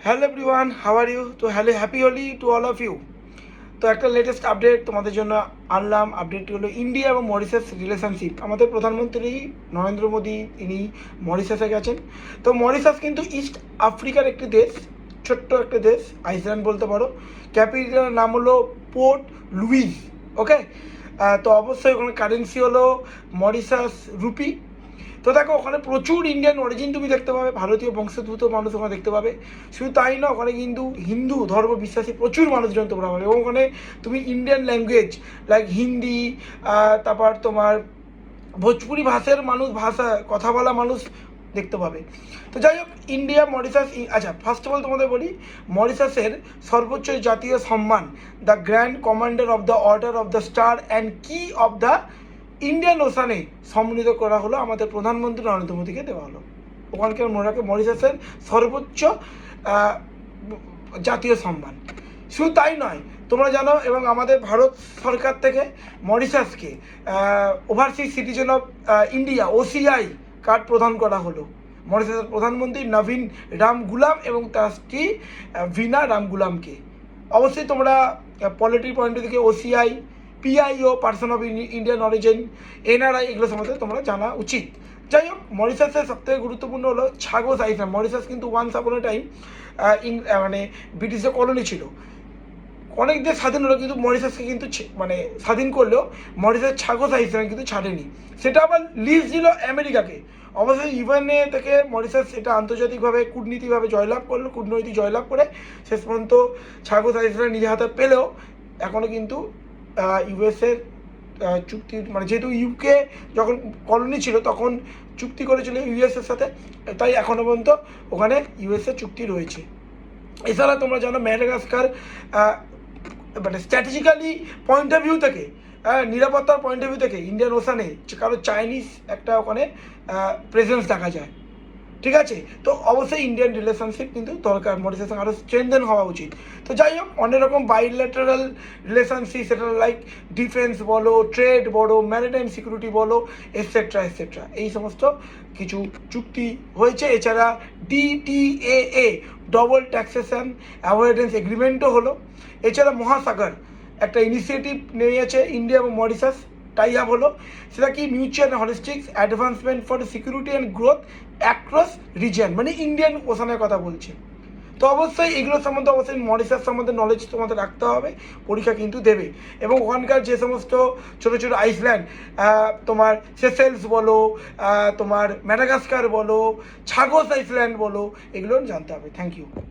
Hello everyone, how are you? তো happy Holi to all of you. তো একটা latest update তোমাদের জন্য আনলাম। আপডেটটি হলো ইন্ডিয়া এবং মরিশাস রিলেশনশিপ। আমাদের প্রধানমন্ত্রী নরেন্দ্র মোদী তিনি মরিশাসে গেছেন। তো মরিশাস কিন্তু ইস্ট আফ্রিকার একটি দেশ, ছোট্ট একটা দেশ, আইসল্যান্ড বলতে পারো। ক্যাপিটালের নাম হলো পোর্ট লুইস। ওকে, তো অবশ্যই ওখানে কারেন্সি হলো মরিশাস রুপি। তো দেখো, ওখানে প্রচুর ইন্ডিয়ান অরিজিন তুমি দেখতে পাবে, ভারতীয় বংশোদ্ভূত মানুষ ওখানে দেখতে পাবে। শুধু তাই না, ওখানে কিন্তু হিন্দু ধর্ম বিশ্বাসী প্রচুর মানুষজন তোমরা পাবে। এবং ওখানে তুমি ইন্ডিয়ান ল্যাঙ্গুয়েজ লাইক হিন্দি, তারপর তোমার ভোজপুরি ভাষা কথা বলা মানুষ দেখতে পাবে। তো যাই হোক, ইন্ডিয়া মরিশাস, আচ্ছা ফার্স্ট অফ অল তোমাদের বলি, মরিশাসের সর্বোচ্চ জাতীয় সম্মান the grand commander of the order of the star and কি অফ দ্য ইন্ডিয়ান ওশানে সম্মানিত করা হলো, আমাদের প্রধানমন্ত্রী নরেন্দ্র মোদীকে দেওয়া হলো। ওখানকার মরিশাসের সর্বোচ্চ জাতীয় সম্মান। শুধু তাই নয়, তোমরা জানো, এবং আমাদের ভারত সরকার থেকে মরিশাসকে overseas citizen of India OCI card প্রদান করা হলো। মরিশাসের প্রধানমন্ত্রী নবীন রামগুলাম এবং তার স্ত্রী ভিনা রামগুলামকে। অবশ্যই তোমরা পলিটির পয়েন্ট থেকে OCI, PIO, person of Indian origin, NRI, এগুলো সম্বন্ধে তোমরা জানা উচিত। যাই হোক, মরিশাসের সবথেকে গুরুত্বপূর্ণ হলো ছাগোস আইল্যান্ড। মরিশাস কিন্তু ওয়ান্স আপন এ টাইম মানে ব্রিটিশের কলোনি ছিল। অনেক দেশ স্বাধীন হলো, কিন্তু মরিশাসকে কিন্তু মানে স্বাধীন করলেও মরিশাস ছাগোস আইল্যান্ড কিন্তু ছাড়েনি। সেটা আবার লিজ দিল আমেরিকাকে। অবশ্যই ইউএনএ থেকে মরিশাস এটা আন্তর্জাতিকভাবে কূটনৈতিক জয়লাভ করে শেষ পর্যন্ত ছাগোস আইল্যান্ড নিজের হাতে পেলেও এখনও কিন্তু ইউএসের চুক্তি, মানে যেহেতু ইউকে যখন কলোনি ছিল তখন চুক্তি করেছিল ইউএসের সাথে, তাই এখনও পর্যন্ত ওখানে ইউএসএ চুক্তি রয়েছে। এছাড়া তোমরা জানো ম্যাডাগাস্কার মানে স্ট্র্যাটেজিক্যালি পয়েন্ট অফ ভিউ থেকে, নিরাপত্তার পয়েন্ট অফ ভিউ থেকে ইন্ডিয়ান ওশানে কারো চাইনিজ একটা ওখানে প্রেজেন্স দেখা যায়। ঠিক আছে, তো অবশ্যই ইন্ডিয়ান রিলেশনশিপ কিন্তু দরকার, মরিশাস আরও স্ট্রেনদেন হওয়া উচিত। তো যাই হোক, অনেক রকম বাইলেটারাল রিলেশনশিপ, সেটা লাইক ডিফেন্স বলো, ট্রেড বলো, ম্যারিটাইম সিকিউরিটি বলো, এটসেট্রা, এই সমস্ত কিছু চুক্তি হয়েছে। এছাড়া ডিটিএএ, ডবল ট্যাক্সেশন অ্যাভয়েডেন্স এগ্রিমেন্টও হলো। এছাড়া মহাসাগর একটা ইনিশিয়েটিভ নিয়েছে ইন্ডিয়া এবং মরিশাস, টাই আপ হলো। সেটা কি mutual holistics advancement for security and growth across region, মানে ইন্ডিয়ান ওশানের কথা বলছে। তো অবশ্যই এগুলো সম্বন্ধে অবশ্যই মরিশাস সম্বন্ধে নলেজ তোমাদের রাখতে হবে, পরীক্ষা কিন্তু দেবে। এবং ওখানকার যে সমস্ত ছোটো ছোটো আইসল্যান্ড, তোমার সেসেলস বলো, তোমার ম্যাডাগাস্কার বলো, ছাগোস আইসল্যান্ড বলো, এগুলো জানতে হবে। Thank you.